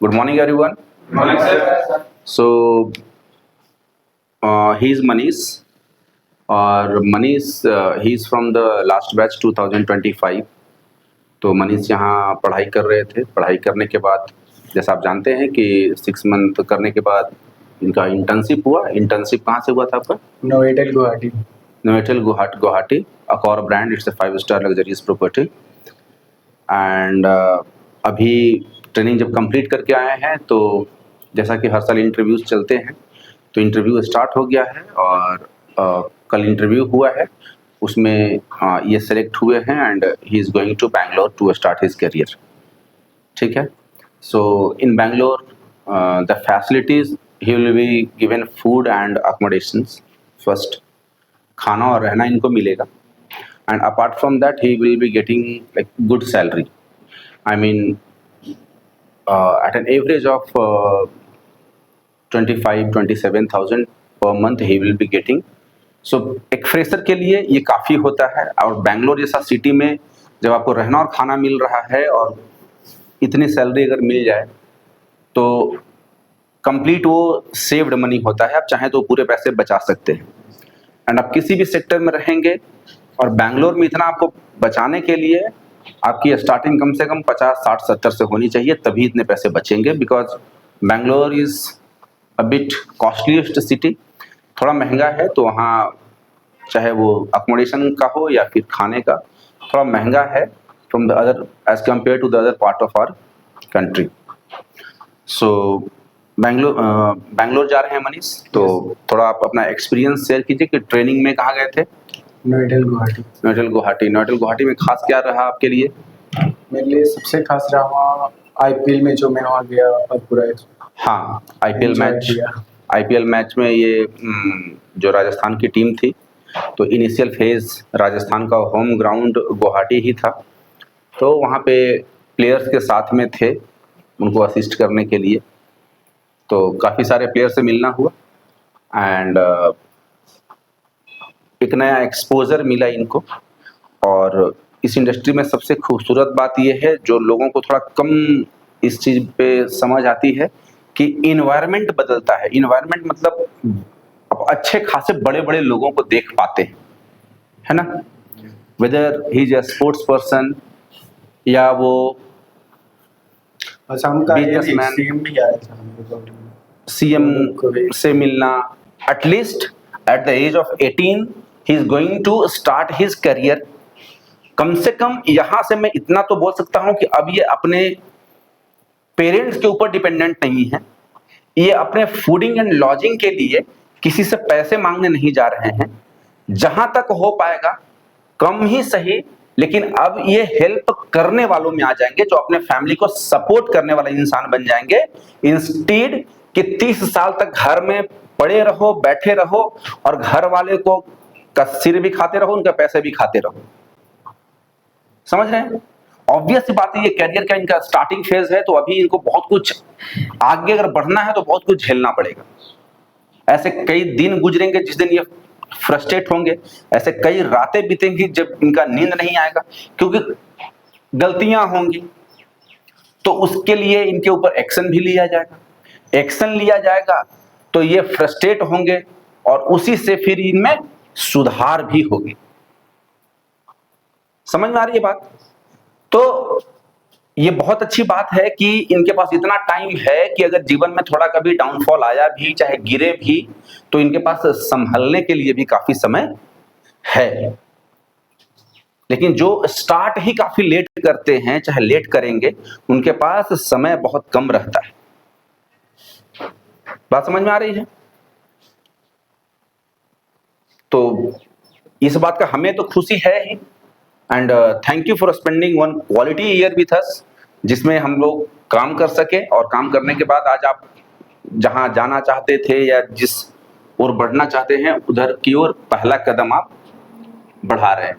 Good morning, everyone. Morning, sir. So, he is Manish, और Manish he is from the last batch 2025। तो मनीष यहाँ पढ़ाई कर रहे थे। पढ़ाई करने के बाद जैसा आप जानते हैं कि 6 मंथ करने के बाद इनका इंटर्नशिप हुआ। इंटर्नशिप कहाँ से हुआ था आपका? Novotel Guwahati. Novotel Guwahati, Accor brand, it's a 5-star luxurious property. And अभी ट्रेनिंग जब कंप्लीट करके आए हैं तो जैसा कि हर साल इंटरव्यूज़ चलते हैं, तो इंटरव्यू स्टार्ट हो गया है और कल इंटरव्यू हुआ है। उसमें ये सेलेक्ट हुए हैं and he is going to Bangalore to start his career. ठीक है। So in Bangalore the facilities he will be given food and accommodations first, खाना और रहना इनको मिलेगा। And apart from that he will be getting like good salary. I mean at an average of 25-27,000 per month he will be getting. So एक fresher के लिए ये काफ़ी होता है। और बैंगलोर जैसा सिटी में जब आपको रहना और खाना मिल रहा है और इतनी सैलरी अगर मिल जाए तो कंप्लीट वो सेव्ड मनी होता है। आप चाहें तो पूरे पैसे बचा सकते हैं। एंड आप किसी भी सेक्टर में रहेंगे और बैंगलोर में इतना आपको बचाने के लिए आपकी स्टार्टिंग कम से कम 50, 60, 70 से होनी चाहिए, तभी इतने पैसे बचेंगे। Because Bangalore is a bit costliest city, थोड़ा महंगा है। तो वहाँ चाहे वो अकोमोडेशन का हो या फिर खाने का, थोड़ा महंगा है from the other edge compare to the other part of our country. So Bangalore जा रहे हैं मनीष, तो थोड़ा आप अपना एक्सपीरियंस शेयर कीजिए कि ट्रेनिंग में कहाँ गए थे? Novotel Guwahati. नोवेटेल गुवाहाटी में खास क्या रहा आपके लिए? मेरे लिए सबसे खास रहा वहाँ IPL में जो मैं वहाँ गया और पूरा हाँ, आईपीएल enjoy मैच। किया। आईपीएल मैच में ये जो राजस्थान की टीम थी, तो इनिशियल फेज राजस्थान का होम ग्राउंड गुवाहाटी ही था। तो वहाँ पे प्लेयर्स के साथ में थे उनको असिस्ट करने के लिए। तो काफ़ी सारे प्लेयर से मिलना हुआ एंड एक नया एक्सपोजर मिला इनको। और इस इंडस्ट्री में सबसे खूबसूरत बात यह है, जो लोगों को थोड़ा कम इस चीज़ पे समझ आती है, कि इन्वायरमेंट बदलता है। इन्वायरमेंट मतलब आप अच्छे खासे बड़े बड़े लोगों को देख पाते हैं, है ना। Weather he is a sports person या वो अच्छा, हम का Businessman. CM भी आया था हमको। सीएम से मिलना। At least at the age of 18 he is going to start his career. कम से कम यहाँ से मैं इतना तो बोल सकता हूँ कि अब ये अपने पेरेंट्स के ऊपर डिपेंडेंट नहीं है। ये अपने फूडिंग एंड लॉजिंग के लिए किसी से पैसे मांगने नहीं जा रहे हैं। जहां तक हो पाएगा कम ही सही, लेकिन अब ये हेल्प करने वालों में आ जाएंगे, जो अपने फैमिली को सपोर्ट करने वाला इंसान बन जाएंगे। इंस्टेड कि 30 साल तक घर में पड़े रहो, बैठे रहो और घर वाले को का सिर भी खाते रहो, उनके पैसे भी खाते रहो। समझ रहे हैं? ऑब्वियस सी बात है, ये करियर का इनका स्टार्टिंग फेज है, तो अभी इनको बहुत कुछ आगे अगर बढ़ना है तो बहुत कुछ झेलना पड़ेगा। ऐसे कई दिन गुजरेंगे जिस दिन ये फ्रस्ट्रेट होंगे, ऐसे कई रातें बीतेंगी जब इनका नींद नहीं आएगा, क्योंकि गलतियां होंगी। तो उसके लिए इनके ऊपर एक्शन भी लिया जाएगा। एक्शन लिया जाएगा तो ये फ्रस्ट्रेट होंगे और उसी से फिर इनमें सुधार भी होगी। समझ में आ रही है बात? तो ये बहुत अच्छी बात है कि इनके पास इतना टाइम है कि अगर जीवन में थोड़ा कभी डाउनफॉल आया भी, चाहे गिरे भी, तो इनके पास संभलने के लिए भी काफी समय है। लेकिन जो स्टार्ट ही काफी लेट करते हैं, चाहे लेट करेंगे, उनके पास समय बहुत कम रहता है। बात समझ में आ रही है? तो इस बात का हमें तो खुशी है ही। And thank you for spending one quality year with us, जिसमें हम लोग काम कर सके। और काम करने के बाद आज आप जहां जाना चाहते थे या जिस ओर बढ़ना चाहते हैं, उधर की ओर पहला कदम आप बढ़ा रहे हैं।